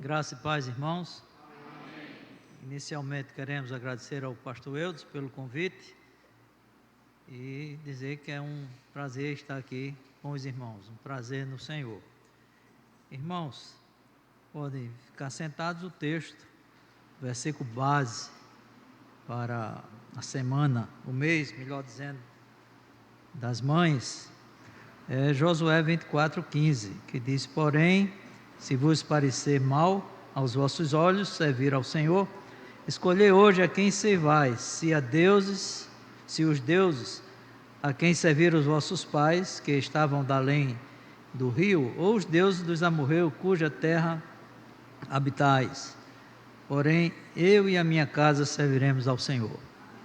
Graça e paz, irmãos. Inicialmente queremos agradecer ao pastor Eudes pelo convite e dizer que é um prazer estar aqui com os irmãos, um prazer no Senhor. Irmãos, podem ficar sentados. O texto, o versículo base para a semana, o mês, melhor dizendo, das mães, é Josué 24:15, que diz: porém, se vos parecer mal aos vossos olhos servir ao Senhor, escolhei hoje a quem servais, se os deuses a quem serviram os vossos pais, que estavam da além do rio, ou os deuses dos amorreus, cuja terra habitais. Porém, eu e a minha casa serviremos ao Senhor.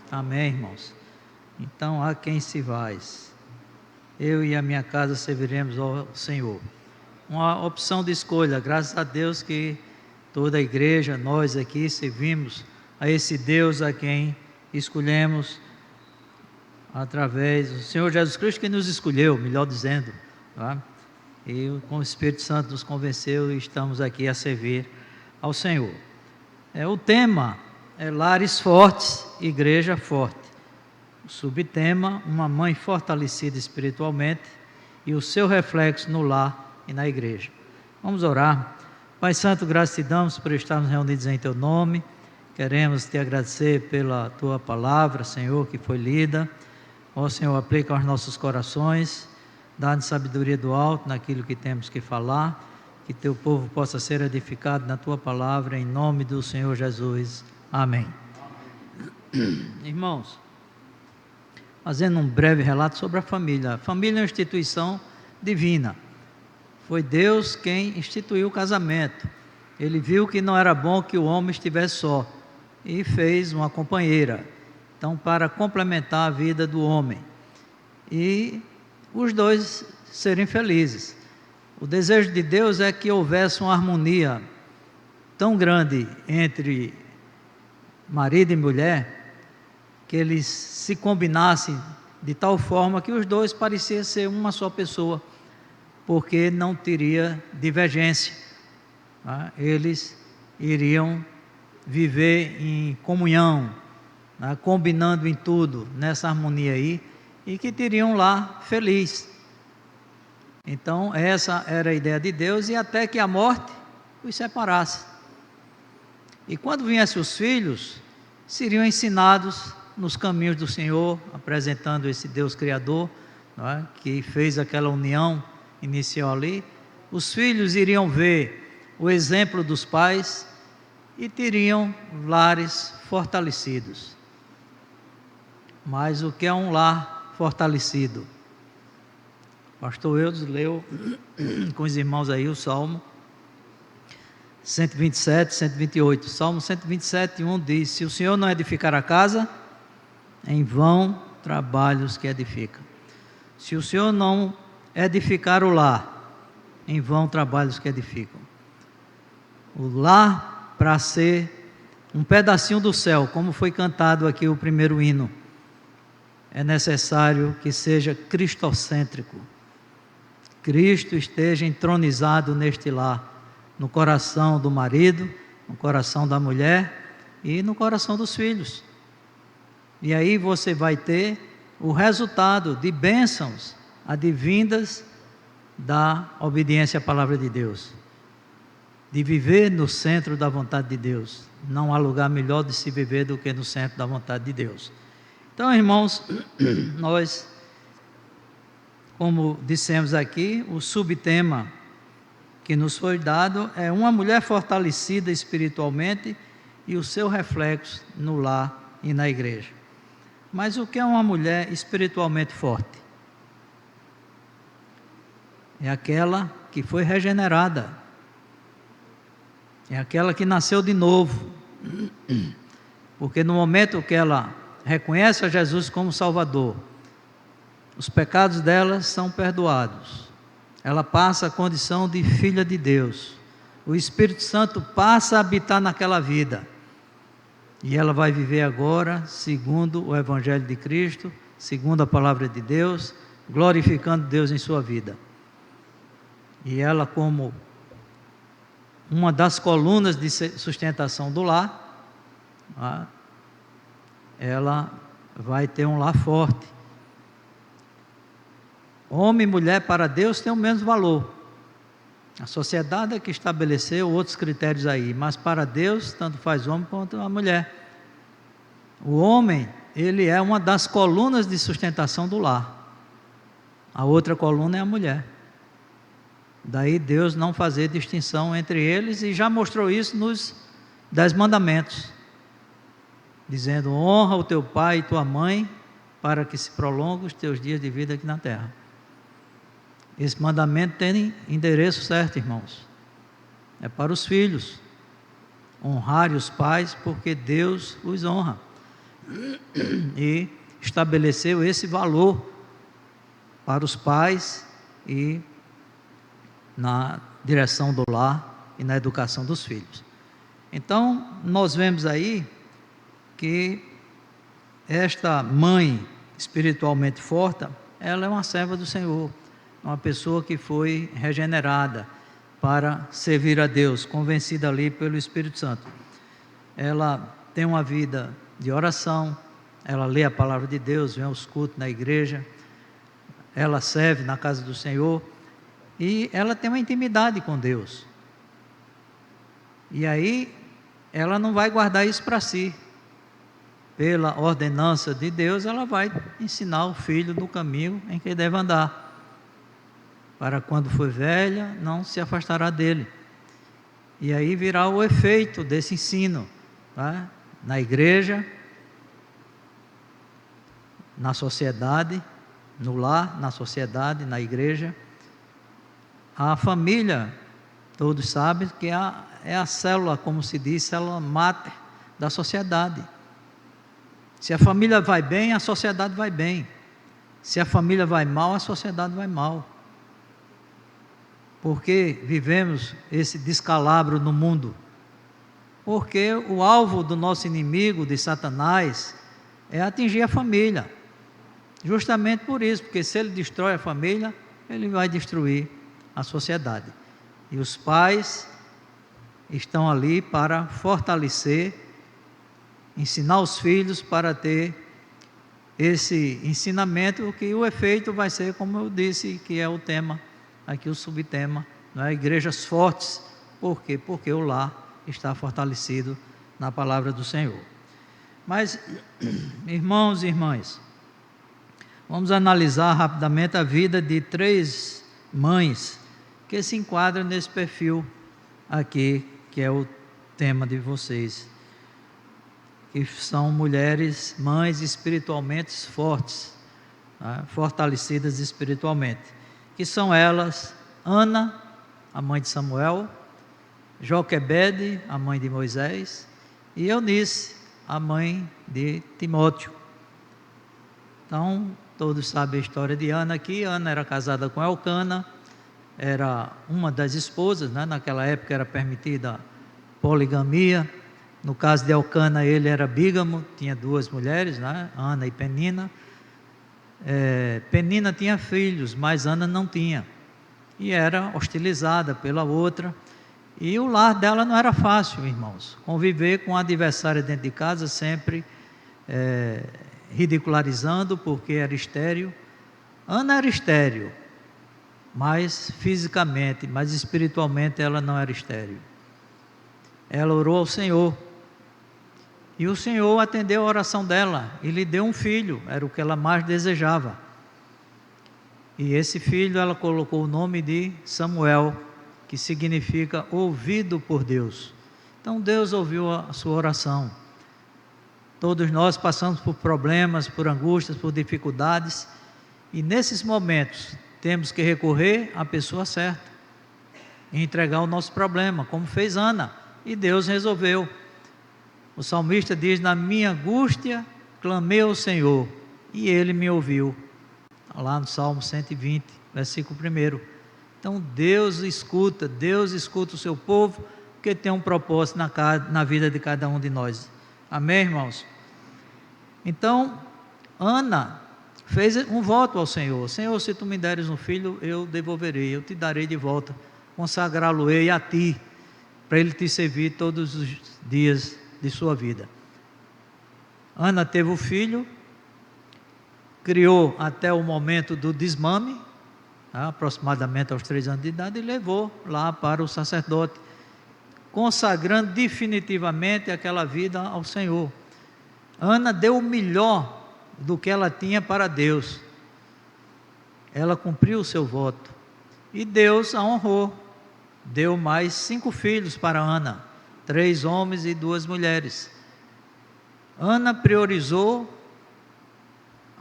Amém, irmãos? Então, a quem servais? Eu e a minha casa serviremos ao Senhor. Uma opção de escolha, graças a Deus que toda a igreja, nós aqui servimos a esse Deus a quem escolhemos através do Senhor Jesus Cristo, que nos escolheu, melhor dizendo, tá? E com o Espírito Santo nos convenceu e estamos aqui a servir ao Senhor. O tema é Lares Fortes, Igreja Forte. O subtema, uma mãe fortalecida espiritualmente e o seu reflexo no lar e na igreja. Vamos orar. Pai Santo, graças te damos por estarmos reunidos em teu nome. Queremos te agradecer pela tua palavra, Senhor, que foi lida. Ó Senhor, aplica aos nossos corações, dá-nos sabedoria do alto naquilo que temos que falar, que teu povo possa ser edificado na tua palavra, em nome do Senhor Jesus. Amém. Irmãos, fazendo um breve relato sobre a família. A família é uma instituição divina. Foi Deus quem instituiu o casamento. Ele viu que não era bom que o homem estivesse só e fez uma companheira, então, para complementar a vida do homem e os dois serem felizes. O desejo de Deus é que houvesse uma harmonia tão grande entre marido e mulher, que eles se combinassem de tal forma que os dois pareciam ser uma só pessoa, porque não teria divergência, tá? Eles iriam viver em comunhão, tá? Combinando em tudo, nessa harmonia aí, e que teriam um lar feliz. Então essa era a ideia de Deus, e até que a morte os separasse. E quando viessem os filhos, seriam ensinados nos caminhos do Senhor, apresentando esse Deus Criador, tá? Que fez aquela união inicial ali. Os filhos iriam ver o exemplo dos pais e teriam lares fortalecidos. Mas o que é um lar fortalecido? O pastor Eudes leu com os irmãos aí o Salmo 127, 128. Salmo 127, 1 diz: se o Senhor não edificar a casa, em vão trabalham os que edificam. Se o Senhor não edificar o lar, em vão trabalham os que edificam. O lar, para ser um pedacinho do céu, como foi cantado aqui o primeiro hino, é necessário que seja cristocêntrico. Cristo esteja entronizado neste lar, no coração do marido, no coração da mulher e no coração dos filhos. E aí você vai ter o resultado de bênçãos advindas da obediência à palavra de Deus, de viver no centro da vontade de Deus. Não há lugar melhor de se viver do que no centro da vontade de Deus. Então, irmãos, nós, como dissemos aqui, o subtema que nos foi dado é uma mulher fortalecida espiritualmente e o seu reflexo no lar e na igreja. Mas o que é uma mulher espiritualmente forte? É aquela que foi regenerada, é aquela que nasceu de novo, porque no momento que ela reconhece a Jesus como Salvador, os pecados dela são perdoados, ela passa a condição de filha de Deus, o Espírito Santo passa a habitar naquela vida, e ela vai viver agora segundo o Evangelho de Cristo, segundo a palavra de Deus, glorificando Deus em sua vida. E ela, como uma das colunas de sustentação do lar, ela vai ter um lar forte. Homem e mulher para Deus têm o mesmo valor. A sociedade é que estabeleceu outros critérios aí, mas para Deus, tanto faz homem quanto a mulher. O homem, ele é uma das colunas de sustentação do lar. A outra coluna é a mulher. Daí Deus não fazer distinção entre eles, e já mostrou isso nos 10 mandamentos, dizendo: honra o teu pai e tua mãe, para que se prolonguem os teus dias de vida aqui na terra. Esse mandamento tem endereço certo, irmãos. É para os filhos. Honrarem os pais, porque Deus os honra. E estabeleceu esse valor para os pais e na direção do lar e na educação dos filhos. Então, nós vemos aí que esta mãe espiritualmente forte, ela é uma serva do Senhor, uma pessoa que foi regenerada para servir a Deus, convencida ali pelo Espírito Santo. Ela tem uma vida de oração, ela lê a palavra de Deus, vem aos cultos na igreja, ela serve na casa do Senhor, e ela tem uma intimidade com Deus. E aí, ela não vai guardar isso para si. Pela ordenança de Deus, ela vai ensinar o filho do caminho em que deve andar, para quando for velha, não se afastará dele. E aí virá o efeito desse ensino, tá? Na igreja, na sociedade, no lar, na sociedade, na igreja. A família, todos sabem que é a célula, como se diz, célula máter da sociedade. Se a família vai bem, a sociedade vai bem. Se a família vai mal, a sociedade vai mal. Por que vivemos esse descalabro no mundo? Porque o alvo do nosso inimigo, de Satanás, é atingir a família. Justamente por isso, porque se ele destrói a família, ele vai destruir a sociedade. E os pais estão ali para fortalecer, ensinar os filhos para ter esse ensinamento, que o efeito vai ser, como eu disse, que é o tema, aqui o subtema, não é? Igrejas fortes. Por quê? Porque o lar está fortalecido na palavra do Senhor. Mas, irmãos e irmãs, vamos analisar rapidamente a vida de 3 mães que se enquadram nesse perfil aqui, que é o tema de vocês, que são mulheres, mães espiritualmente fortes, tá? Fortalecidas espiritualmente, que são elas: Ana, a mãe de Samuel; Joquebede, a mãe de Moisés; e Eunice, a mãe de Timóteo. Então, todos sabem a história de Ana aqui. Ana era casada com Elcana, era uma das esposas, né? Naquela época era permitida poligamia. No caso de Elcana, ele era bígamo, tinha 2 mulheres, né? Ana e Penina. Penina tinha filhos, mas Ana não tinha, e era hostilizada pela outra, e o lar dela não era fácil, irmãos. Conviver com a adversária dentro de casa, sempre ridicularizando, porque era estéril. Ana era estéril, mas fisicamente, mas espiritualmente ela não era estéril. Ela orou ao Senhor, e o Senhor atendeu a oração dela e lhe deu um filho, era o que ela mais desejava. E esse filho ela colocou o nome de Samuel, que significa ouvido por Deus. Então Deus ouviu a sua oração. Todos nós passamos por problemas, por angústias, por dificuldades, e nesses momentos temos que recorrer à pessoa certa e entregar o nosso problema, como fez Ana, e Deus resolveu. O salmista diz: na minha angústia clamei ao Senhor e Ele me ouviu. Está lá no Salmo 120, versículo 1. Então Deus escuta o seu povo, porque tem um propósito na vida de cada um de nós. Amém, irmãos? Então Ana fez um voto ao Senhor: Senhor, se tu me deres um filho, eu devolverei, eu te darei de volta, consagrá-lo-ei a ti. para ele te servir todos os dias de sua vida. Ana teve o filho, criou até o momento do desmame, aproximadamente aos 3 anos de idade, e levou lá para o sacerdote, consagrando definitivamente aquela vida ao Senhor. Ana deu o melhor do que ela tinha para Deus. Ela cumpriu o seu voto e Deus a honrou. Deu mais 5 filhos para Ana, 3 homens e 2 mulheres. Ana priorizou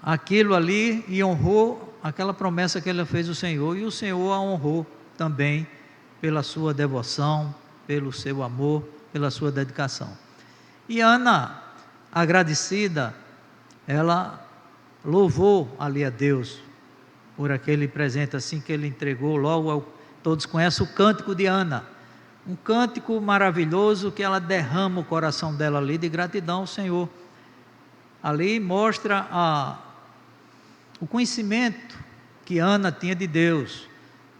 aquilo ali e honrou aquela promessa que ela fez ao Senhor, e o Senhor a honrou também pela sua devoção, pelo seu amor, pela sua dedicação. E Ana, agradecida, ela louvou ali a Deus por aquele presente assim que ele entregou. Logo, todos conhecem o cântico de Ana, um cântico maravilhoso que ela derrama o coração dela ali de gratidão ao Senhor. Ali mostra o conhecimento que Ana tinha de Deus,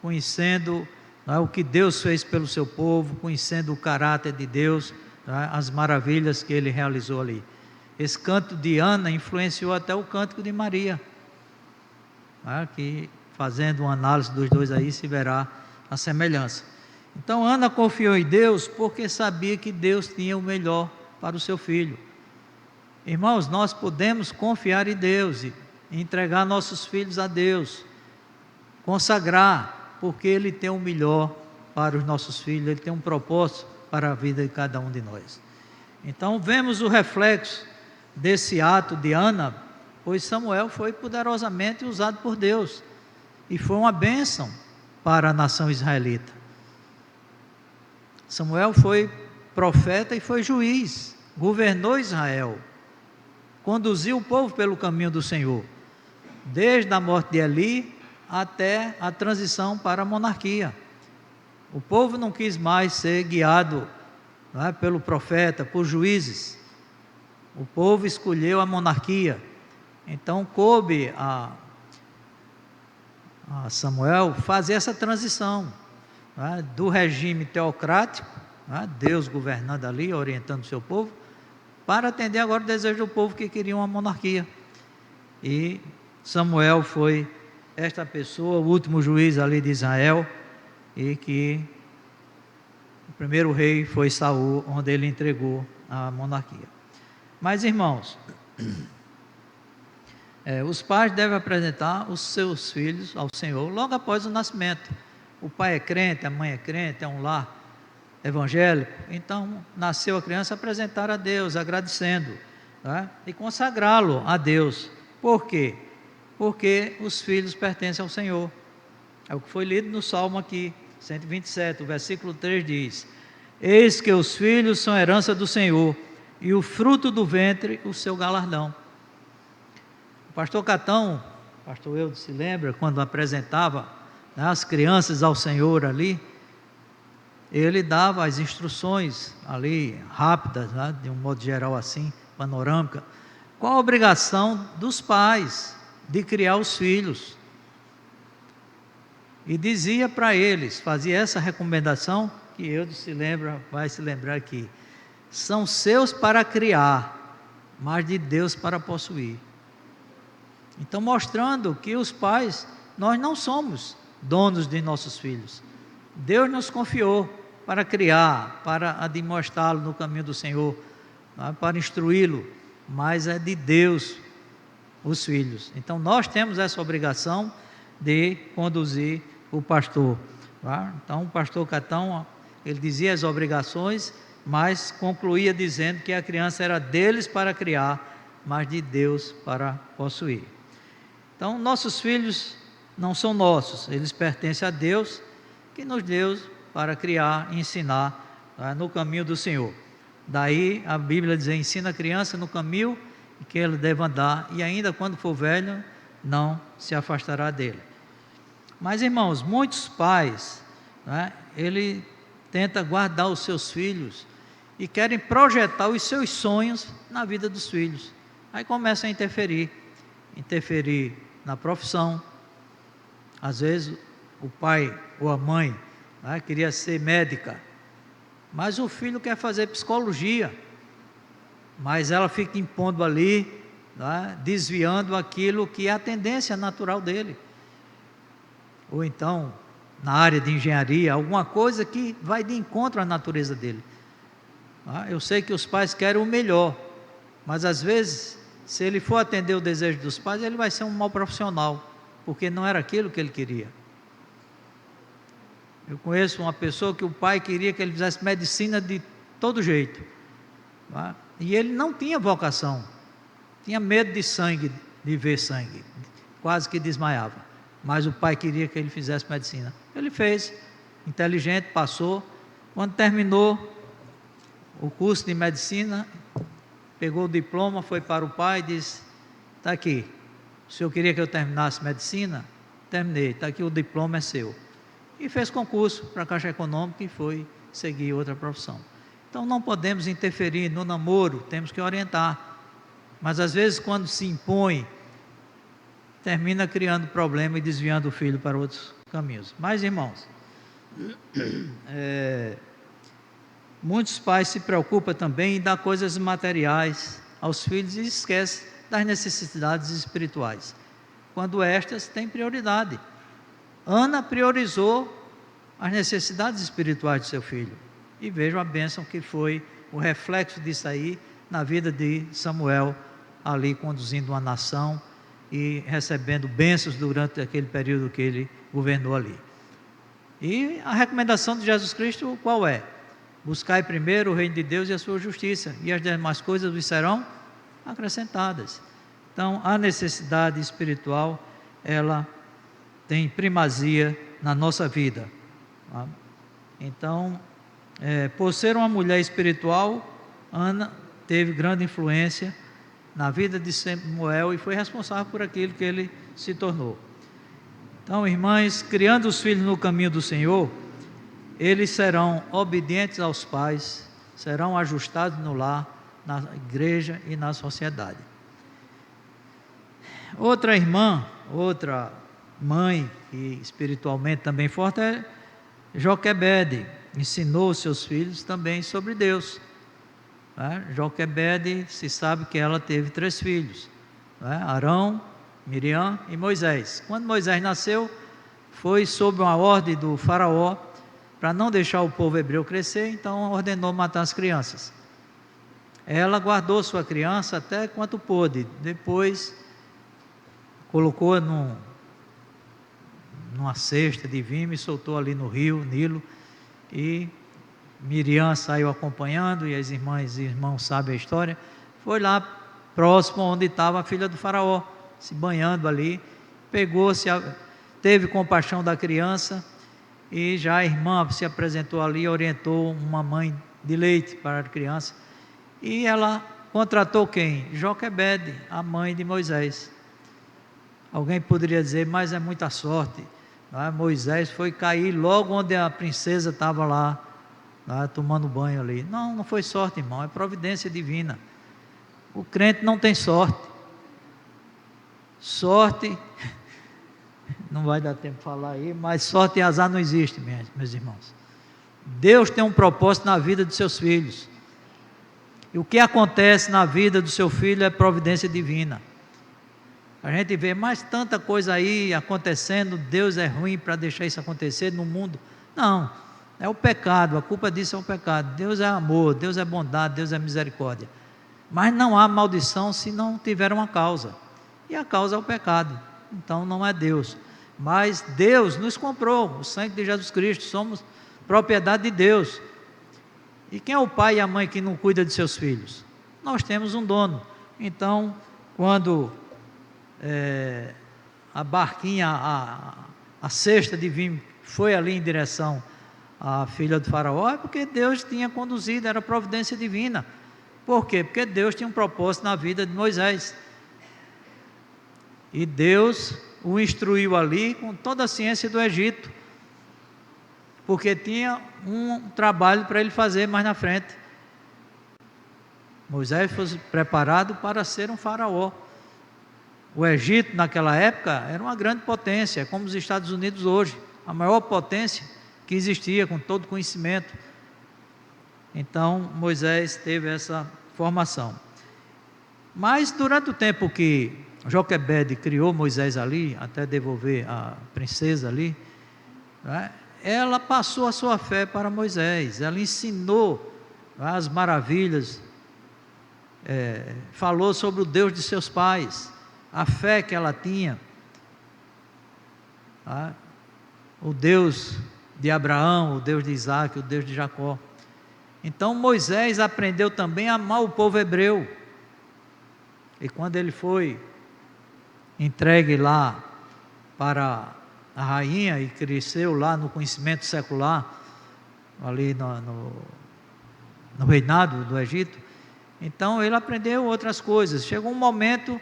conhecendo o que Deus fez pelo seu povo, conhecendo o caráter de Deus, as maravilhas que ele realizou ali. Esse canto de Ana influenciou até o cântico de Maria, que fazendo uma análise dos dois aí se verá a semelhança. Então Ana confiou em Deus porque sabia que Deus tinha o melhor para o seu filho. Irmãos, nós podemos confiar em Deus e entregar nossos filhos a Deus, consagrar, porque Ele tem o melhor para os nossos filhos, Ele tem um propósito para a vida de cada um de nós. Então vemos o reflexo desse ato de Ana, pois Samuel foi poderosamente usado por Deus e foi uma bênção para a nação israelita. Samuel foi profeta e foi juiz, governou Israel, conduziu o povo pelo caminho do Senhor, desde a morte de Eli até a transição para a monarquia. O povo não quis mais ser guiado pelo profeta, por juízes. O povo escolheu a monarquia. Então coube a Samuel fazer essa transição do regime teocrático, Deus governando ali, orientando o seu povo, para atender agora o desejo do povo que queria uma monarquia. E Samuel foi esta pessoa, o último juiz ali de Israel, e que o primeiro rei foi Saul, onde ele entregou a monarquia. Mas, irmãos, os pais devem apresentar os seus filhos ao Senhor logo após o nascimento. O pai é crente, a mãe é crente, é um lar evangélico, então nasceu a criança, apresentar a Deus, agradecendo, e consagrá-lo a Deus. Por quê? Porque os filhos pertencem ao Senhor. É o que foi lido no Salmo aqui, 127, o versículo 3 diz: eis que os filhos são herança do Senhor, e o fruto do ventre o seu galardão. O pastor Catão, pastor Eudo se lembra, quando apresentava as crianças ao Senhor ali, ele dava as instruções ali, rápidas, de um modo geral assim, panorâmica. Qual a obrigação dos pais de criar os filhos? E dizia para eles, fazia essa recomendação, que eu vai se lembrar aqui: são seus para criar, mas de Deus para possuir. Então mostrando que os pais, nós não somos donos de nossos filhos. Deus nos confiou para criar, para admoestá-lo no caminho do Senhor, para instruí-lo, mas é de Deus os filhos. Então nós temos essa obrigação de conduzir o pastor. Então o pastor Catão, ele dizia as obrigações, mas concluía dizendo que a criança era deles para criar, mas de Deus para possuir. Então nossos filhos não são nossos, eles pertencem a Deus, que nos deu para criar e ensinar no caminho do Senhor. Daí a Bíblia diz: ensina a criança no caminho que ele deve andar, e ainda quando for velho, não se afastará dele. Mas, irmãos, muitos pais, ele tenta guardar os seus filhos e querem projetar os seus sonhos na vida dos filhos. Aí começa a interferir na profissão. Às vezes o pai ou a mãe queria ser médica, Mas o filho quer fazer psicologia, mas ela fica impondo ali, né, desviando aquilo que é a tendência natural dele. Ou então, na área de engenharia, alguma coisa que vai de encontro à natureza dele. Eu sei que os pais querem o melhor, mas às vezes, se ele for atender o desejo dos pais, ele vai ser um mau profissional, porque não era aquilo que ele queria. Eu conheço uma pessoa que o pai queria que ele fizesse medicina de todo jeito, e ele não tinha vocação, tinha medo de sangue, de ver sangue, quase que desmaiava, mas o pai queria que ele fizesse medicina. Ele fez, inteligente, passou. Quando terminou o curso de medicina, pegou o diploma, foi para o pai e disse: está aqui, o senhor queria que eu terminasse medicina? Terminei, está aqui, o diploma é seu. E fez concurso para a Caixa Econômica e foi seguir outra profissão. Então não podemos interferir no namoro, temos que orientar, mas às vezes quando se impõe, termina criando problema e desviando o filho para outros caminhos. Mas, irmãos, muitos pais se preocupam também em dar coisas materiais aos filhos e esquecem das necessidades espirituais, quando estas têm prioridade. Ana priorizou as necessidades espirituais de seu filho, e vejam a bênção que foi o reflexo disso aí na vida de Samuel, ali conduzindo uma nação e recebendo bênçãos durante aquele período que ele governou ali. E a recomendação de Jesus Cristo qual é? Buscai primeiro o reino de Deus e a sua justiça, e as demais coisas vos serão acrescentadas. Então, a necessidade espiritual, ela tem primazia na nossa vida. Então, por ser uma mulher espiritual, Ana teve grande influência na vida de Samuel e foi responsável por aquilo que ele se tornou. Então, irmãs, criando os filhos no caminho do Senhor, eles serão obedientes aos pais, serão ajustados no lar, na igreja e na sociedade. Outra irmã, outra mãe, que espiritualmente também forte, é Joquebede, ensinou seus filhos também sobre Deus. Joquebede, se sabe que ela teve 3 filhos, Arão, Miriam e Moisés. Quando Moisés nasceu, foi sob uma ordem do faraó, para não deixar o povo hebreu crescer, então ordenou matar as crianças. Ela guardou sua criança até quanto pôde, depois colocou numa cesta de vime e soltou ali no rio Nilo, e Miriam saiu acompanhando, e as irmãs e irmãos sabem a história, foi lá próximo onde estava a filha do faraó, se banhando ali, teve compaixão da criança, e já a irmã se apresentou ali, orientou uma mãe de leite para a criança, e ela contratou quem? Joquebede, a mãe de Moisés. Alguém poderia dizer, mas é muita sorte, Moisés foi cair logo onde a princesa estava lá, tomando banho ali. Não, não foi sorte, irmão, é providência divina. O crente não tem sorte. Sorte, não vai dar tempo de falar aí, mas sorte e azar não existe, meus irmãos. Deus tem um propósito na vida dos seus filhos. E o que acontece na vida do seu filho é providência divina. A gente vê mais tanta coisa aí acontecendo, Deus é ruim para deixar isso acontecer no mundo. Não, é o pecado, a culpa disso é o pecado. Deus é amor, Deus é bondade, Deus é misericórdia. Mas não há maldição se não tiver uma causa. E a causa é o pecado. Então não é Deus. Mas Deus nos comprou, o sangue de Jesus Cristo, somos propriedade de Deus. E quem é o pai e a mãe que não cuida de seus filhos? Nós temos um dono. Então, quando a barquinha, a cesta de vinho foi ali em direção à filha do faraó, é porque Deus tinha conduzido, era providência divina. Por quê? Porque Deus tinha um propósito na vida de Moisés. E Deus o instruiu ali com toda a ciência do Egito, porque tinha um trabalho para ele fazer mais na frente. Moisés foi preparado para ser um faraó. O Egito naquela época era uma grande potência, como os Estados Unidos hoje, a maior potência que existia, com todo conhecimento. Então, Moisés teve essa formação. Mas, durante o tempo que Joquebede criou Moisés ali, até devolver a princesa ali, né, ela passou a sua fé para Moisés, ela ensinou as maravilhas, falou sobre o Deus de seus pais, a fé que ela tinha, tá? O Deus de Abraão, o Deus de Isaac, o Deus de Jacó. Então Moisés aprendeu também a amar o povo hebreu, e quando ele foi entregue lá para a rainha e cresceu lá no conhecimento secular, ali no reinado do Egito, então ele aprendeu outras coisas. Chegou um momento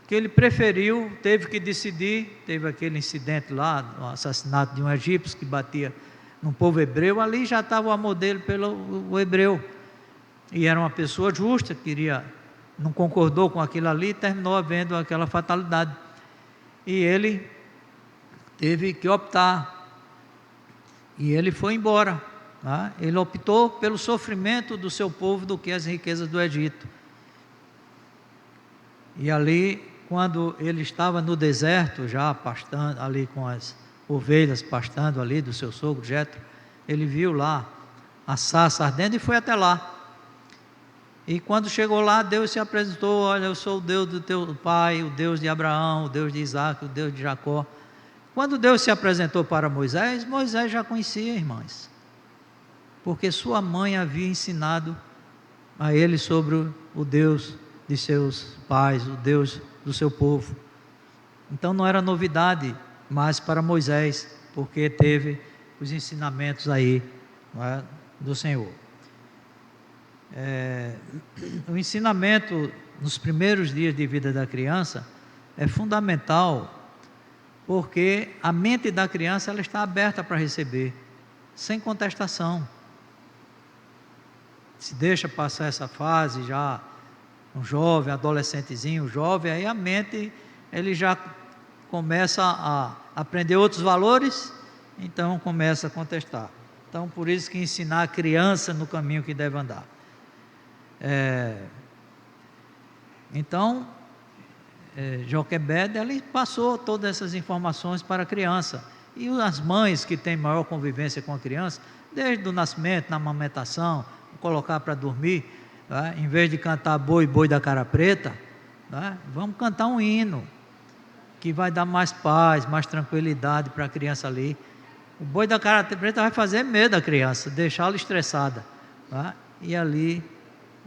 que ele preferiu, teve que decidir, teve aquele incidente lá, o assassinato de um egípcio que batia no povo hebreu, ali já estava o amor dele pelo hebreu, e era uma pessoa justa, não concordou com aquilo ali, terminou havendo aquela fatalidade, e ele teve que optar, e ele foi embora, tá? Ele optou pelo sofrimento do seu povo do que as riquezas do Egito. E ali, quando ele estava no deserto, já pastando ali com as ovelhas, pastando ali do seu sogro Jetro, ele viu lá a sarça ardendo e foi até lá. E quando chegou lá, Deus se apresentou: olha, eu sou o Deus do teu pai, o Deus de Abraão, o Deus de Isaac, o Deus de Jacó. Quando Deus se apresentou para Moisés, Moisés já conhecia, irmãs, porque sua mãe havia ensinado a ele sobre o Deus de seus pais, o Deus do seu povo. Então não era novidade mais para Moisés, porque teve os ensinamentos aí, não é, do Senhor. O ensinamento nos primeiros dias de vida da criança é fundamental, porque a mente da criança ela está aberta para receber, sem contestação. Se deixa passar essa fase já, um jovem, adolescentezinho, jovem, aí a mente, ele já começa a aprender outros valores, então começa a contestar. Então, por isso que ensinar a criança no caminho que deve andar. Então, Joquebede, ela passou todas essas informações para a criança, e as mães que têm maior convivência com a criança, desde o nascimento, na amamentação, colocar para dormir, tá? Em vez de cantar boi, boi da cara preta, tá? Vamos cantar um hino, que vai dar mais paz, mais tranquilidade para a criança ali. O boi da cara preta vai fazer medo da criança, deixá-la estressada, tá? E ali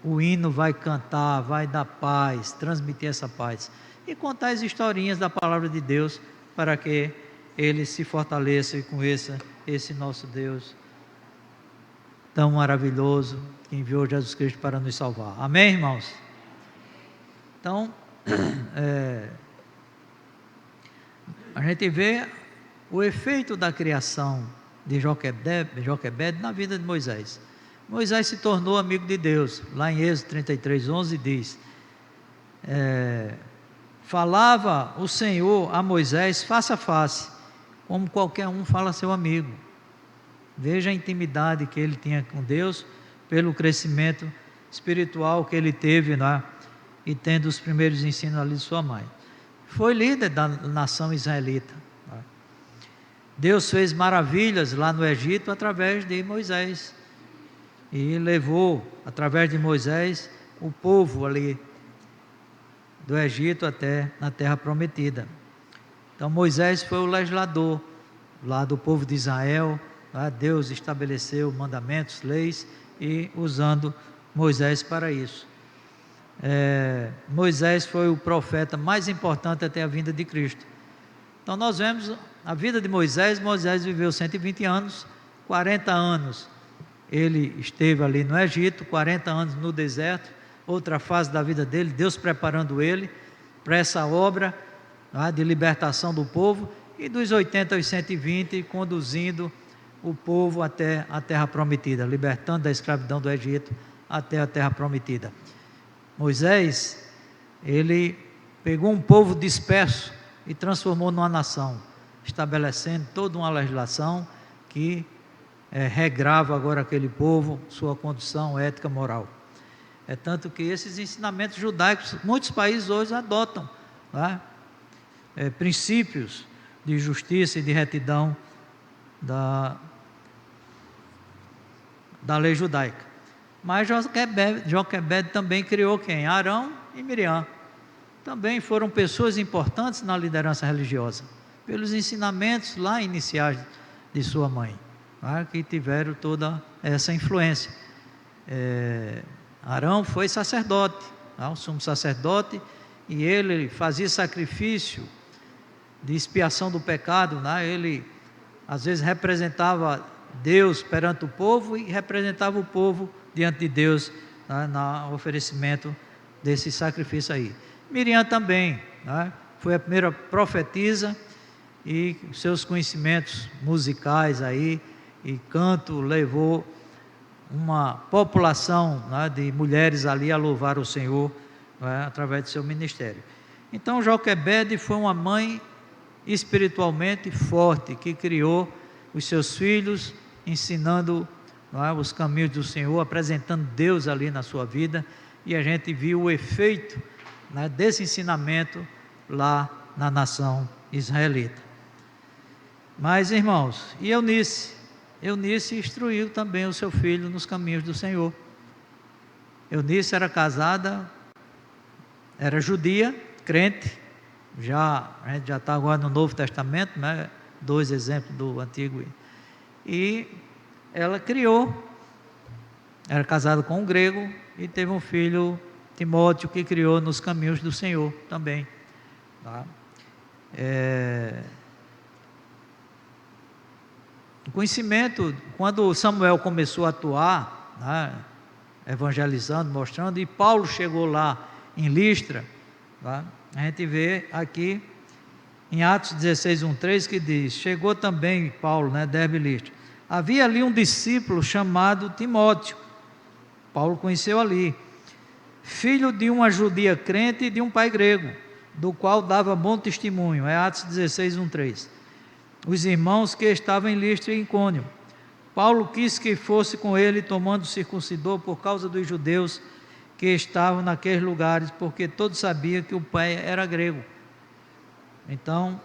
o hino vai cantar, vai dar paz, transmitir essa paz, e contar as historinhas da palavra de Deus, para que ele se fortaleça e conheça esse nosso Deus tão maravilhoso, que enviou Jesus Cristo para nos salvar. Amém, irmãos? Então, a gente vê o efeito da criação de Joquebede na vida de Moisés. Moisés se tornou amigo de Deus. Lá em Êxodo 33:11 diz: falava o Senhor a Moisés face a face, como qualquer um fala a seu amigo. Veja a intimidade que ele tinha com Deus, pelo crescimento espiritual que ele teve, né? E tendo os primeiros ensinos ali de sua mãe. Foi líder da nação israelita. Deus fez maravilhas lá no Egito através de Moisés, e levou, através de Moisés, o povo ali do Egito até na terra prometida. Então Moisés foi o legislador lá do povo de Israel. Deus estabeleceu mandamentos, leis, e usando Moisés para isso. Moisés foi o profeta mais importante até a vinda de Cristo. Então nós vemos a vida de Moisés. Moisés viveu 120 anos, 40 anos ele esteve ali no Egito, 40 anos no deserto, outra fase da vida dele, Deus preparando ele para essa obra de libertação do povo, e dos 80 aos 120, conduzindo o povo até a terra prometida, libertando da escravidão do Egito até a terra prometida. Moisés, ele pegou um povo disperso e transformou numa nação, estabelecendo toda uma legislação que regrava agora aquele povo, sua condição ética moral. É tanto que esses ensinamentos judaicos, muitos países hoje adotam, né, princípios de justiça e de retidão da lei judaica. Mas Joquebed também criou quem? Arão e Miriam. Também foram pessoas importantes na liderança religiosa, pelos ensinamentos lá iniciais de sua mãe, tá? Que tiveram toda essa influência. Arão foi sacerdote, tá? O sumo sacerdote, e ele fazia sacrifício de expiação do pecado, né? Ele às vezes representava Deus perante o povo e representava o povo diante de Deus, né, no oferecimento desse sacrifício aí. Miriam também, né, foi a primeira profetisa, e seus conhecimentos musicais aí e canto levou uma população, né, de mulheres ali a louvar o Senhor, né, através do seu ministério. Então Joquebed foi uma mãe espiritualmente forte, que criou os seus filhos, ensinando, não é, os caminhos do Senhor, apresentando Deus ali na sua vida, e a gente viu o efeito, né, desse ensinamento lá na nação israelita. Mas, irmãos, e Eunice? Eunice instruiu também o seu filho nos caminhos do Senhor. Eunice era casada, era judia, crente, a gente já está agora no Novo Testamento, né? 2 exemplos do Antigo. E ela criou, era casada com um grego e teve um filho, Timóteo, que criou nos caminhos do Senhor também. Tá? O conhecimento, quando Samuel começou a atuar, né, evangelizando, mostrando, e Paulo chegou lá em Listra, tá? A gente vê aqui em Atos 16, 1-3, que diz: chegou também Paulo, né, Derbe e Listra. Havia ali um discípulo chamado Timóteo, Paulo conheceu ali, filho de uma judia crente e de um pai grego, do qual dava bom testemunho. É Atos 16, 1-3. Os irmãos que estavam em Listra e Icônio. Paulo quis que fosse com ele, tomando circuncidor, por causa dos judeus que estavam naqueles lugares, porque todos sabiam que o pai era grego. Então,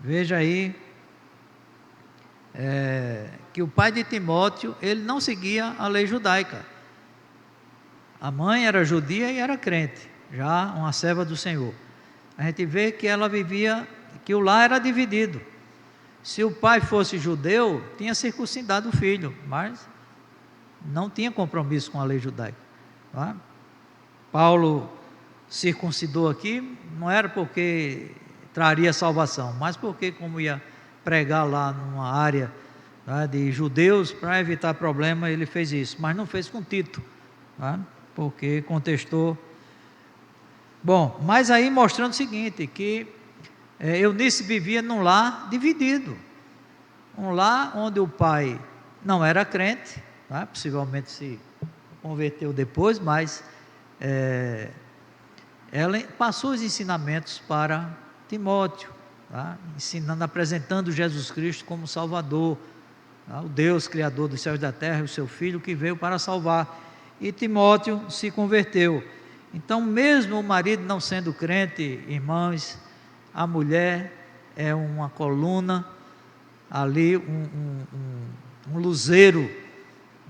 veja aí, que o pai de Timóteo, ele não seguia a lei judaica. A mãe era judia e era crente, já uma serva do Senhor. A gente vê que ela vivia, que o lar era dividido. Se o pai fosse judeu, tinha circuncidado o filho, mas não tinha compromisso com a lei judaica. Tá? Paulo circuncidou aqui, não era porque traria salvação, mas porque, como ia pregar lá numa área, tá, de judeus, para evitar problema, ele fez isso, mas não fez com Tito, tá? Porque contestou. Bom, mas aí mostrando o seguinte, que Eunice vivia num lar dividido, um lar onde o pai não era crente, tá? Possivelmente se converteu depois, mas ela passou os ensinamentos para Timóteo, tá? Ensinando, apresentando Jesus Cristo como Salvador, tá? O Deus Criador dos céus e da terra, o seu Filho que veio para salvar, e Timóteo se converteu. Então, mesmo o marido não sendo crente, irmãos, a mulher é uma coluna ali, um luzeiro,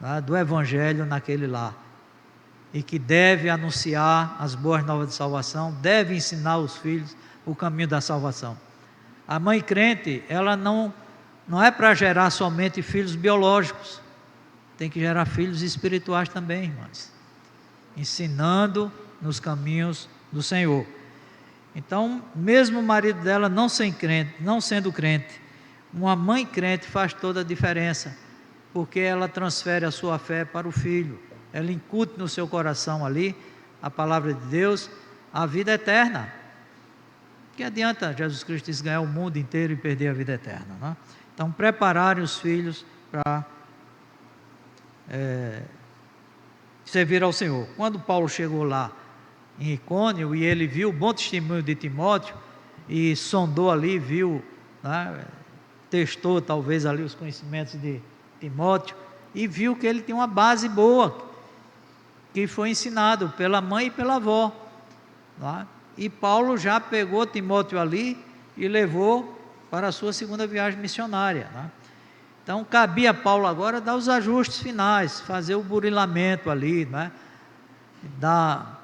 tá, do Evangelho naquele lar, e que deve anunciar as boas novas de salvação, deve ensinar os filhos o caminho da salvação. A mãe crente, ela não é para gerar somente filhos biológicos, tem que gerar filhos espirituais também, irmãos, ensinando nos caminhos do Senhor. Então, mesmo o marido dela não sendo crente, uma mãe crente faz toda a diferença, porque ela transfere a sua fé para o filho, ela incute no seu coração ali a palavra de Deus, a vida eterna. Que adianta Jesus Cristo ganhar o mundo inteiro e perder a vida eterna, né? Então, prepararem os filhos para servir ao Senhor. Quando Paulo chegou lá em Icônio e ele viu o bom testemunho de Timóteo e sondou ali, viu, né, testou talvez ali os conhecimentos Timóteo, e viu que ele tinha uma base boa, que foi ensinado pela mãe e pela avó. Tá? E Paulo já pegou Timóteo ali e levou para a sua segunda viagem missionária. Tá? Então, cabia a Paulo agora dar os ajustes finais, fazer o burilamento ali, né? Dar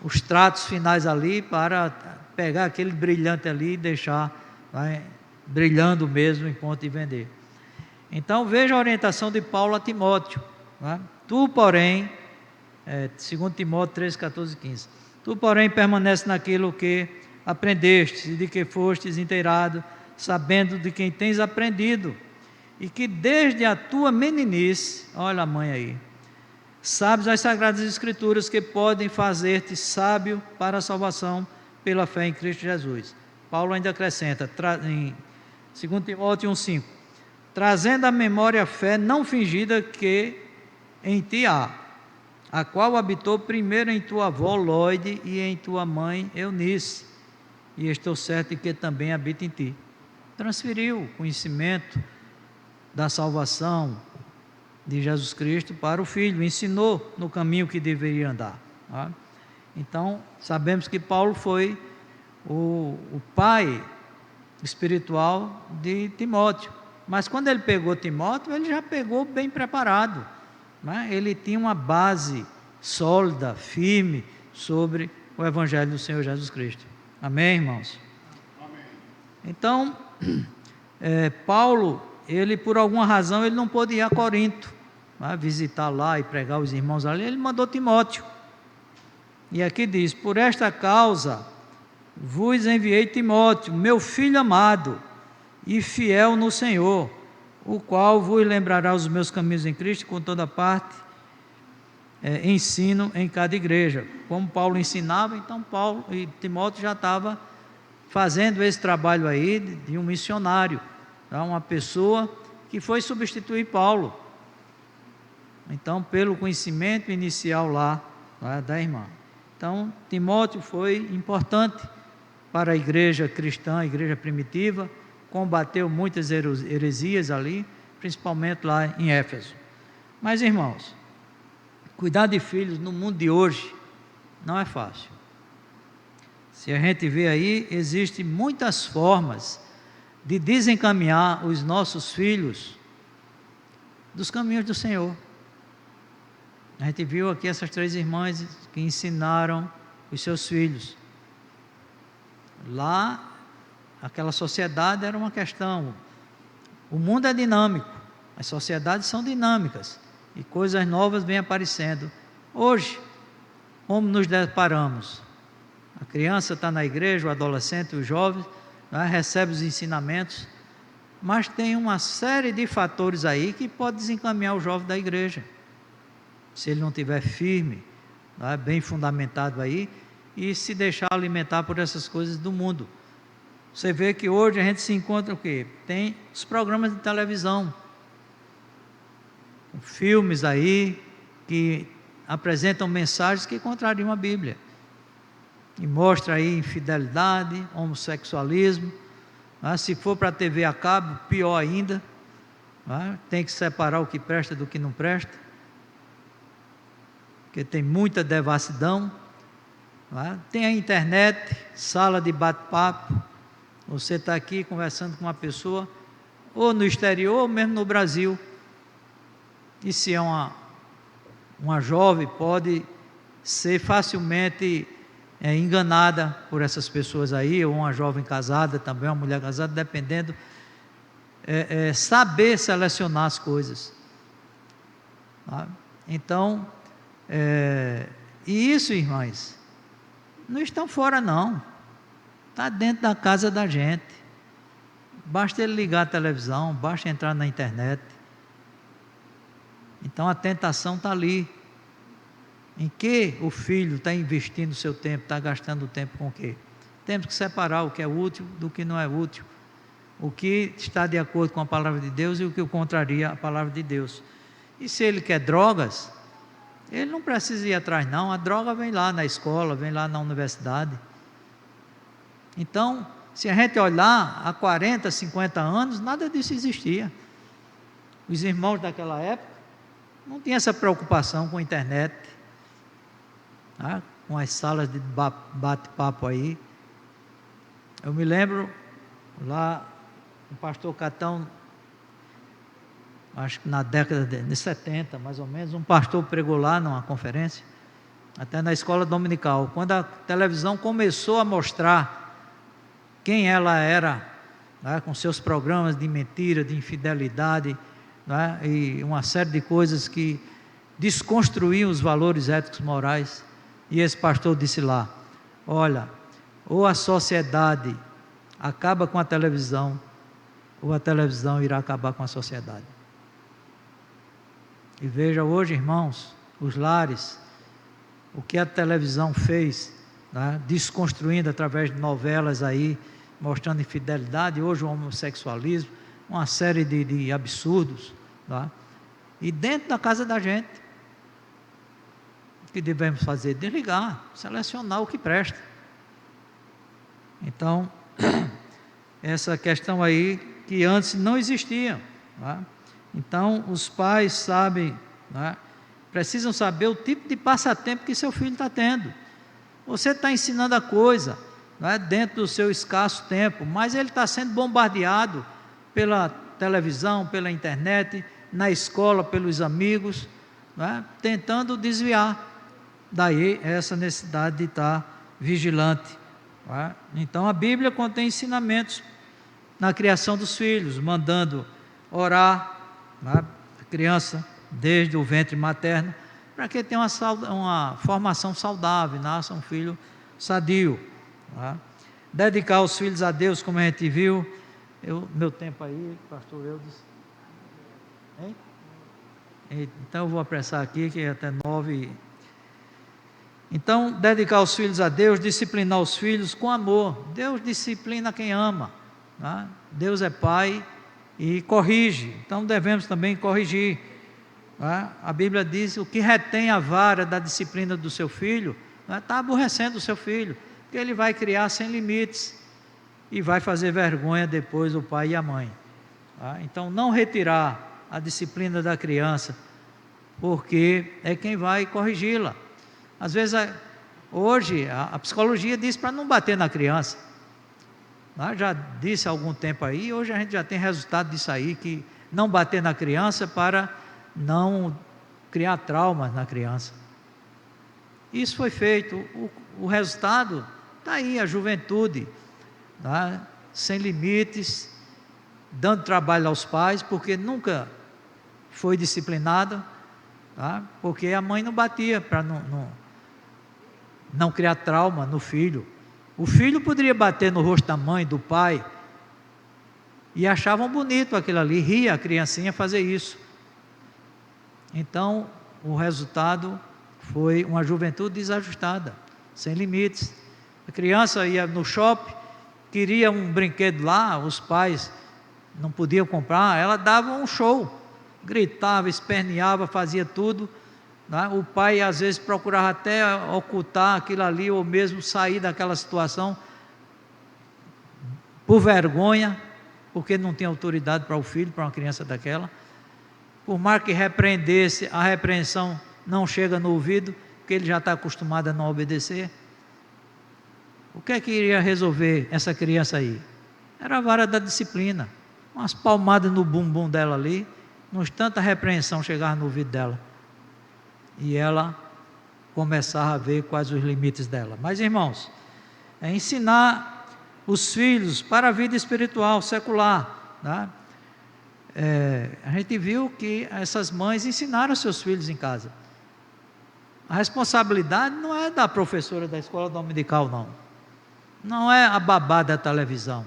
os tratos finais ali para pegar aquele brilhante ali e deixar, né, brilhando mesmo em ponto de vender. Então, veja a orientação de Paulo a Timóteo. Né? Tu, porém, 2 Timóteo 3, 14 e 15. Tu, porém, permanece naquilo que aprendestes e de que fostes inteirado, sabendo de quem tens aprendido, e que desde a tua meninice, olha a mãe aí, sabes as sagradas escrituras que podem fazer-te sábio para a salvação pela fé em Cristo Jesus. Paulo ainda acrescenta, em 2 Timóteo 1,5, trazendo à memória a fé não fingida que em ti há, a qual habitou primeiro em tua avó Lóide e em tua mãe Eunice, e estou certo de que também habita em ti. Transferiu o conhecimento da salvação de Jesus Cristo para o filho, ensinou no caminho que deveria andar. Tá? Então, sabemos que Paulo foi o pai espiritual de Timóteo, mas quando ele pegou Timóteo, ele já pegou bem preparado, né? Ele tinha uma base sólida, firme, sobre o Evangelho do Senhor Jesus Cristo. Amém, irmãos? Amém. Então, Paulo, ele por alguma razão, ele não pôde ir a Corinto, né, visitar lá e pregar os irmãos ali, ele mandou Timóteo. E aqui diz, por esta causa vos enviei Timóteo, meu filho amado e fiel no Senhor, o qual vos lembrará os meus caminhos em Cristo, com toda parte, ensino em cada igreja. Como Paulo ensinava, então Paulo e Timóteo já estava fazendo esse trabalho aí de um missionário, tá? Uma pessoa que foi substituir Paulo. Então, pelo conhecimento inicial lá da irmã. Então, Timóteo foi importante para a igreja cristã, a igreja primitiva, combateu muitas heresias ali, principalmente lá em Éfeso. Mas, irmãos, cuidar de filhos no mundo de hoje não é fácil. Se a gente vê aí, existem muitas formas de desencaminhar os nossos filhos dos caminhos do Senhor. A gente viu aqui essas 3 irmãs que ensinaram os seus filhos. Lá, aquela sociedade era uma questão. O mundo é dinâmico, as sociedades são dinâmicas e coisas novas vêm aparecendo. Hoje, como nos deparamos? A criança está na igreja, o adolescente, o jovem, né, recebe os ensinamentos, mas tem uma série de fatores aí que pode desencaminhar o jovem da igreja. Se ele não estiver firme, né, bem fundamentado aí, e se deixar alimentar por essas coisas do mundo. Você vê que hoje a gente se encontra o quê? Tem os programas de televisão, filmes aí, que apresentam mensagens que contrariam a Bíblia. E mostra aí infidelidade, homossexualismo, né? Se for para a TV a cabo, pior ainda, né? Tem que separar o que presta do que não presta, porque tem muita devassidão, né? Tem a internet, sala de bate-papo, você está aqui conversando com uma pessoa, ou no exterior, ou mesmo no Brasil, e se é uma jovem, pode ser facilmente enganada por essas pessoas aí, ou uma jovem casada também, uma mulher casada, dependendo, saber selecionar as coisas. Tá? Então, e isso, irmãs, não estão fora não, está dentro da casa da gente, basta ele ligar a televisão, basta entrar na internet, então a tentação está ali. Em que o filho está investindo o seu tempo, está gastando o tempo com o quê? Temos que separar o que é útil do que não é útil, o que está de acordo com a palavra de Deus e o que contraria a palavra de Deus. E se ele quer drogas, ele não precisa ir atrás não, a droga vem lá na escola, vem lá na universidade. Então, se a gente olhar há 40, 50 anos, nada disso existia. Os irmãos daquela época não tinham essa preocupação com a internet, tá? Com as salas de bate-papo aí. Eu me lembro lá, o pastor Catão, acho que na década de 70, mais ou menos, um pastor pregou lá numa conferência, até na escola dominical, quando a televisão começou a mostrar quem ela era, né, com seus programas de mentira, de infidelidade, né, e uma série de coisas que desconstruíam os valores éticos morais. E esse pastor disse lá: olha, ou a sociedade acaba com a televisão, ou a televisão irá acabar com a sociedade. E veja hoje, irmãos, os lares, o que a televisão fez, né, desconstruindo através de novelas aí, mostrando infidelidade, hoje o homossexualismo, uma série de absurdos, tá? E dentro da casa da gente, o que devemos fazer? Desligar, selecionar o que presta. Então, essa questão aí que antes não existia, tá? Então, os pais sabem, né, precisam saber o tipo de passatempo que seu filho está tendo. Você está ensinando a coisa, né, dentro do seu escasso tempo, mas ele está sendo bombardeado pela televisão, pela internet, na escola, pelos amigos, né, tentando desviar. Daí essa necessidade de estar vigilante. Né? Então a Bíblia contém ensinamentos na criação dos filhos, mandando orar, né, a criança desde o ventre materno, para que tenha uma formação saudável, nasça um filho sadio. Né? Dedicar os filhos a Deus, como a gente viu. Meu tempo aí, pastor Eudes. Hein? Então eu vou apressar aqui, que é até 9. Então, dedicar os filhos a Deus, disciplinar os filhos com amor. Deus disciplina quem ama, né? Deus é Pai e corrige, então devemos também corrigir, né? A Bíblia diz: o que retém a vara da disciplina do seu filho, está aborrecendo o seu filho, porque ele vai criar sem limites e vai fazer vergonha depois o pai e a mãe. Tá? Então, não retirar a disciplina da criança, porque é quem vai corrigi-la. Às vezes, hoje, a psicologia diz para não bater na criança. Já disse há algum tempo aí, hoje a gente já tem resultado disso aí, que não bater na criança para não criar traumas na criança. Isso foi feito, o resultado está aí, a juventude, tá? Sem limites, dando trabalho aos pais, porque nunca foi disciplinada, tá? Porque a mãe não batia para não criar trauma no filho. O filho poderia bater no rosto da mãe, do pai, e achavam bonito aquilo ali, ria a criancinha fazer isso. Então, o resultado foi uma juventude desajustada, sem limites. A criança ia no shopping, queria um brinquedo lá, os pais não podiam comprar, ela dava um show, gritava, esperneava, fazia tudo. O pai às vezes procurava até ocultar aquilo ali, ou mesmo sair daquela situação por vergonha, porque não tinha autoridade para o filho, para uma criança daquela. Por mais que repreendesse, a repreensão não chega no ouvido, porque ele já está acostumado a não obedecer. O que é que iria resolver essa criança aí? Era a vara da disciplina, umas palmadas no bumbum dela ali, no instante a repreensão chegava no ouvido dela, e ela começava a ver quais os limites dela. Mas, irmãos, é ensinar os filhos para a vida espiritual, secular, né? A gente viu que essas mães ensinaram seus filhos em casa. A responsabilidade não é da professora da escola dominical, não é a babá da televisão,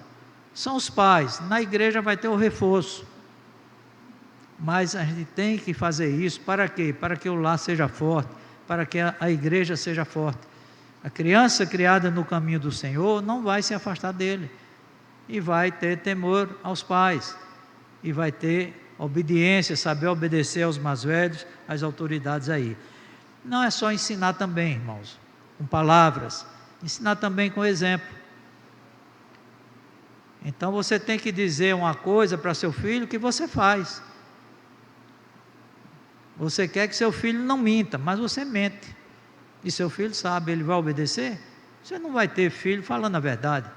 são os pais. Na igreja vai ter o reforço, mas a gente tem que fazer isso para quê? Para que o lar seja forte, para que a igreja seja forte. A criança criada no caminho do Senhor não vai se afastar dele, e vai ter temor aos pais, e vai ter obediência, saber obedecer aos mais velhos, às autoridades aí. Não é só ensinar também, irmãos, com palavras, ensinar também com exemplo. Então você tem que dizer uma coisa para seu filho que você faz. Você quer que seu filho não minta, mas você mente. E seu filho sabe, ele vai obedecer? Você não vai ter filho falando a verdade.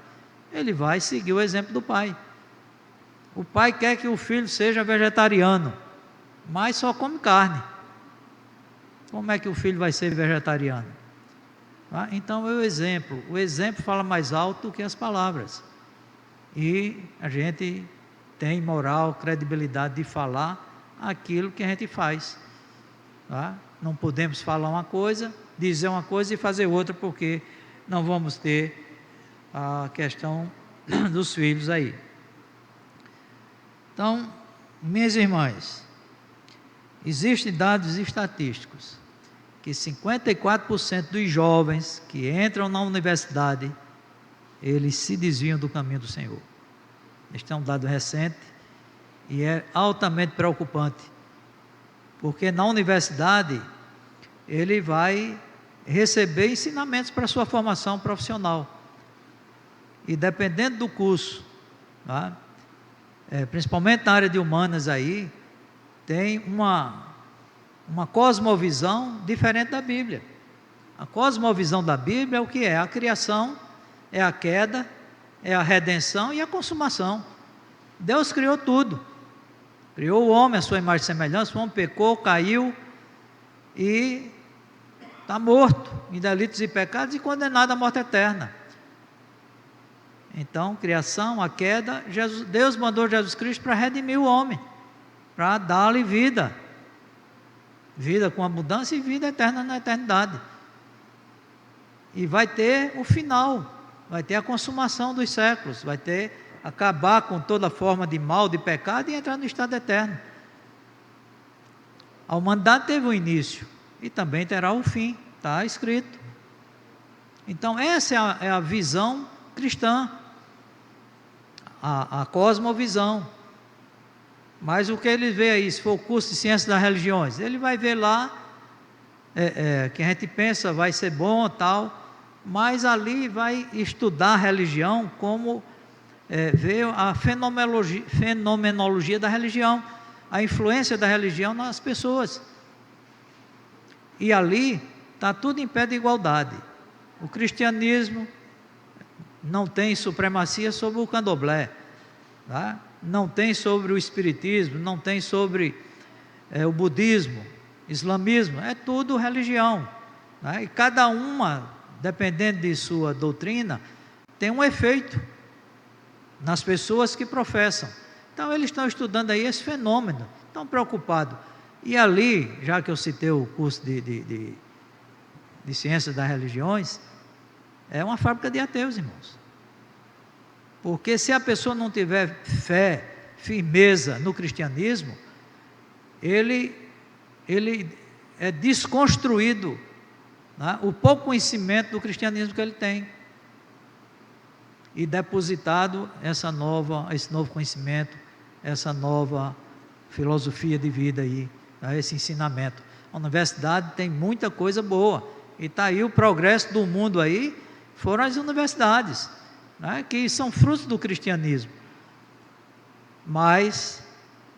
Ele vai seguir o exemplo do pai. O pai quer que o filho seja vegetariano, mas só come carne. Como é que o filho vai ser vegetariano? Então é o exemplo. O exemplo fala mais alto do que as palavras. E a gente tem moral, credibilidade de falar aquilo que a gente faz. Não podemos falar uma coisa, dizer uma coisa e fazer outra, porque não vamos ter a questão dos filhos aí. Então, minhas irmãs, existem dados estatísticos que 54% dos jovens que entram na universidade, eles se desviam do caminho do Senhor. Este é um dado recente e é altamente preocupante, porque na universidade ele vai receber ensinamentos para a sua formação profissional, e dependendo do curso, principalmente na área de humanas aí, tem uma cosmovisão diferente da Bíblia. A cosmovisão da Bíblia é o que é? A criação, é a queda, é a redenção e a consumação. Deus criou tudo. Criou o homem, a sua imagem e semelhança, o homem pecou, caiu e está morto em delitos e pecados e condenado à morte eterna. Então, criação, a queda, Deus mandou Jesus Cristo para redimir o homem, para dar-lhe vida. Vida com abundância e vida eterna na eternidade. E vai ter o final, vai ter a consumação dos séculos, vai ter acabar com toda forma de mal, de pecado e entrar no estado eterno. A humanidade teve um início e também terá o fim, está escrito. Então essa é a visão cristã, a cosmovisão. Mas o que ele vê aí, se for o curso de ciências das religiões, ele vai ver lá, que a gente pensa vai ser bom tal, mas ali vai estudar a religião como ver a fenomenologia da religião, a influência da religião nas pessoas. E ali está tudo em pé de igualdade. O cristianismo não tem supremacia sobre o candomblé, não tem sobre o espiritismo, não tem sobre o budismo, islamismo, é tudo religião, e cada uma, dependendo de sua doutrina, tem um efeito nas pessoas que professam. Então eles estão estudando aí esse fenômeno, estão preocupados. E ali, já que eu citei o curso de ciências das religiões, é uma fábrica de ateus, irmãos. Porque se a pessoa não tiver fé, firmeza no cristianismo, ele é desconstruído, o pouco conhecimento do cristianismo que ele tem, e depositado esse novo conhecimento, essa nova filosofia de vida aí, esse ensinamento. A universidade tem muita coisa boa, e está aí o progresso do mundo aí, foram as universidades, que são frutos do cristianismo. Mas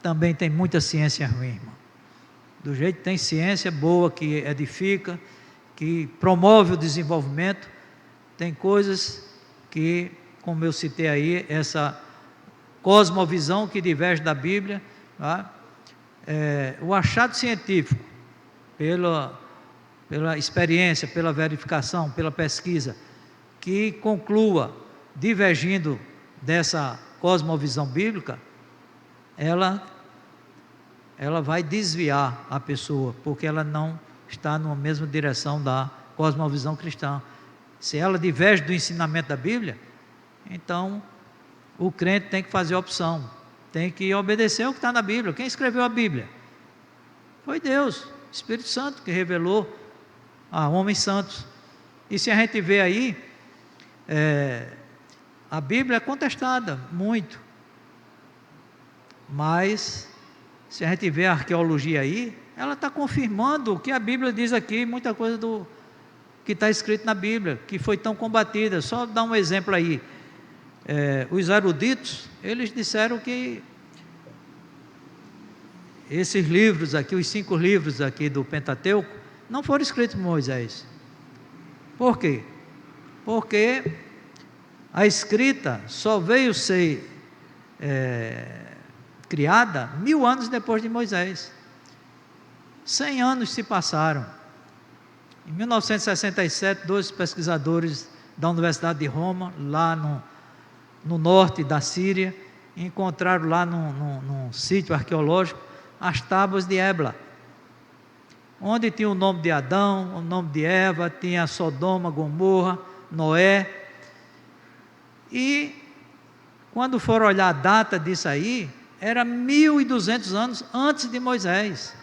também tem muita ciência ruim, irmão. Do jeito que tem ciência boa que edifica, que promove o desenvolvimento, tem coisas que, como eu citei aí, essa cosmovisão que diverge da Bíblia, o achado científico, pela experiência, pela verificação, pela pesquisa, que conclua divergindo dessa cosmovisão bíblica, ela vai desviar a pessoa, porque ela não está na mesma direção da cosmovisão cristã. Se ela diverge do ensinamento da Bíblia, então o crente tem que fazer opção, tem que obedecer o que está na Bíblia. Quem escreveu a Bíblia? Foi Deus, Espírito Santo, que revelou a homens santos. E se a gente vê aí, a Bíblia é contestada muito, mas se a gente vê a arqueologia aí, ela está confirmando o que a Bíblia diz aqui, muita coisa do que está escrito na Bíblia, que foi tão combatida. Só dar um exemplo aí, os eruditos, eles disseram que esses livros aqui, os 5 livros aqui do Pentateuco, não foram escritos por Moisés. Por quê? Porque a escrita só veio ser criada 1000 anos depois de Moisés. 100 anos se passaram. Em 1967, 2 pesquisadores da Universidade de Roma, lá no norte da Síria, encontraram lá num sítio arqueológico as tábuas de Ebla, onde tinha o nome de Adão, o nome de Eva, tinha Sodoma, Gomorra, Noé. E quando foram olhar a data disso aí, era 1200 anos antes de Moisés.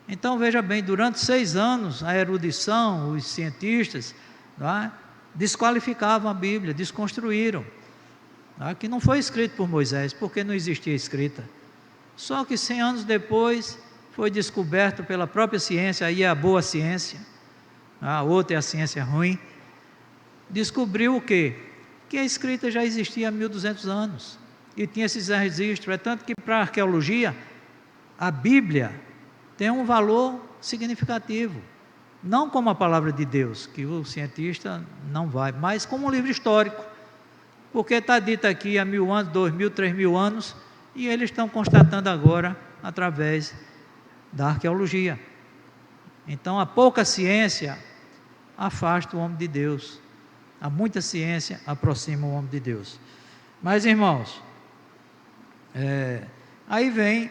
Então veja bem, durante 6 anos a erudição, os cientistas, não é, desqualificavam a Bíblia, desconstruíram, não é, que não foi escrito por Moisés, porque não existia escrita. Só que 100 anos depois foi descoberto pela própria ciência, aí é a boa ciência, a outra é a ciência ruim, descobriu o quê? Que a escrita já existia há 1200 anos, e tinha esses registros. É tanto que para a arqueologia, a Bíblia tem um valor significativo, não como a palavra de Deus, que o cientista não vai, mas como um livro histórico, porque está dito aqui há 1000 anos, 2000, 3000 anos, e eles estão constatando agora através da arqueologia. Então a pouca ciência afasta o homem de Deus, a muita ciência aproxima o homem de Deus. Mas irmãos, aí vem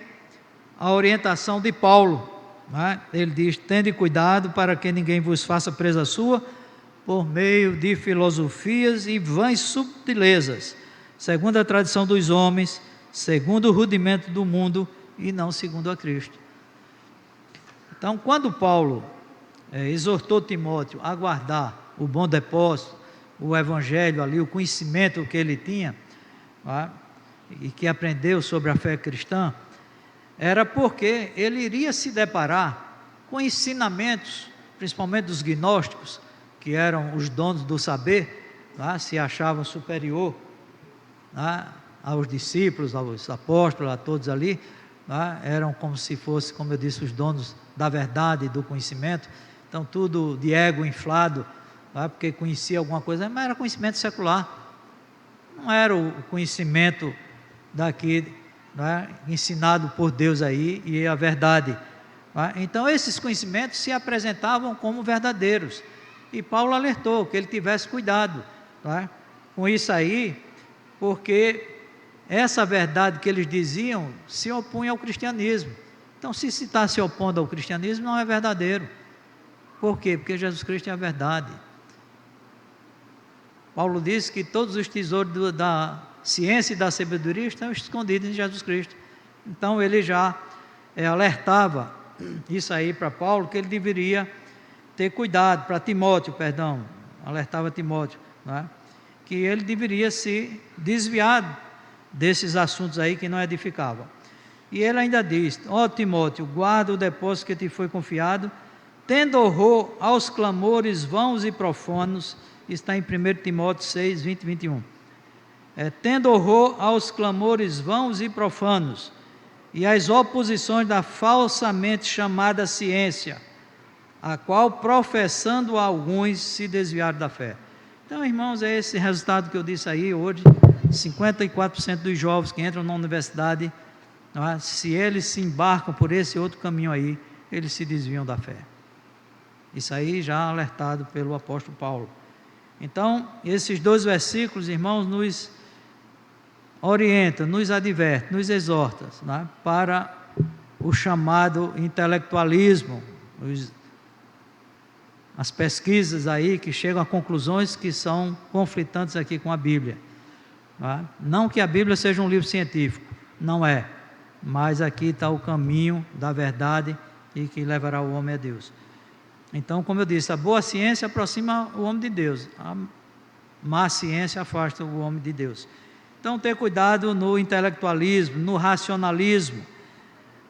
a orientação de Paulo, né? Ele diz: tende cuidado para que ninguém vos faça presa sua por meio de filosofias e vãs subtilezas, segundo a tradição dos homens, segundo o rudimento do mundo e não segundo a Cristo. Então, quando Paulo exortou Timóteo a guardar o bom depósito, o evangelho ali, o conhecimento que ele tinha, né, e que aprendeu sobre a fé cristã, era porque ele iria se deparar com ensinamentos, principalmente dos gnósticos, que eram os donos do saber, tá? Se achavam superior, tá? Aos discípulos, aos apóstolos, a todos ali, tá? Eram como se fosse, como eu disse, os donos da verdade e do conhecimento. Então tudo de ego inflado, tá? Porque conhecia alguma coisa, mas era conhecimento secular, não era o conhecimento daqui, né, ensinado por Deus aí, e a verdade. Né? Então esses conhecimentos se apresentavam como verdadeiros, e Paulo alertou que ele tivesse cuidado, né, com isso aí, porque essa verdade que eles diziam se opunha ao cristianismo. Então se está se opondo ao cristianismo, não é verdadeiro. Por quê? Porque Jesus Cristo é a verdade. Paulo disse que todos os tesouros da ciência e da sabedoria estão escondidos em Jesus Cristo. Então ele já alertava isso aí para Paulo, que ele deveria ter cuidado, para Timóteo, perdão, alertava Timóteo, né, que ele deveria se desviar desses assuntos aí que não edificavam. E ele ainda diz: ó Timóteo, guarda o depósito que te foi confiado, tendo horror aos clamores vãos e profanos. Está em 1 Timóteo 6, 20 e 21. Tendo horror aos clamores vãos e profanos, e às oposições da falsamente chamada ciência, a qual professando alguns se desviaram da fé. Então, irmãos, é esse resultado que eu disse aí hoje. 54% dos jovens que entram na universidade, se eles se embarcam por esse outro caminho aí, eles se desviam da fé. Isso aí já alertado pelo apóstolo Paulo. Então, esses 2 versículos, irmãos, nos orienta, nos adverte, nos exorta, né, para o chamado intelectualismo, as pesquisas aí que chegam a conclusões que são conflitantes aqui com a Bíblia. Né? Não que a Bíblia seja um livro científico, não é, mas aqui está o caminho da verdade e que levará o homem a Deus. Então, como eu disse, a boa ciência aproxima o homem de Deus, a má ciência afasta o homem de Deus. Então, ter cuidado no intelectualismo, no racionalismo,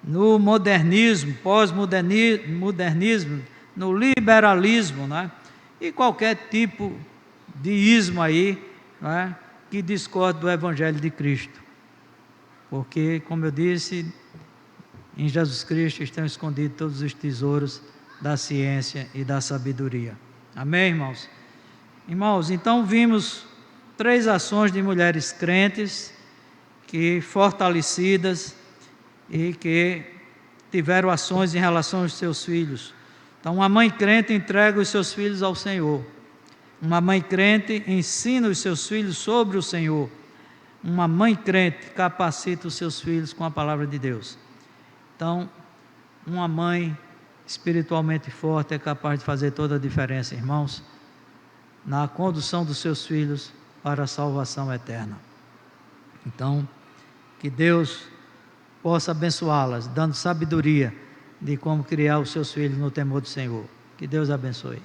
no modernismo, pós-modernismo, no liberalismo, né? E qualquer tipo de ismo aí, né, que discorde do Evangelho de Cristo. Porque, como eu disse, Em Jesus Cristo estão escondidos todos os tesouros da ciência e da sabedoria. Amém, irmãos? Irmãos, então vimos 3 ações de mulheres crentes que fortalecidas e que tiveram ações em relação aos seus filhos. Então, uma mãe crente entrega os seus filhos ao Senhor. Uma mãe crente ensina os seus filhos sobre o Senhor. Uma mãe crente capacita os seus filhos com a palavra de Deus. Então, uma mãe espiritualmente forte é capaz de fazer toda a diferença, irmãos, na condução dos seus filhos para a salvação eterna. Então, que Deus possa abençoá-las, dando sabedoria de como criar os seus filhos no temor do Senhor. Que Deus abençoe.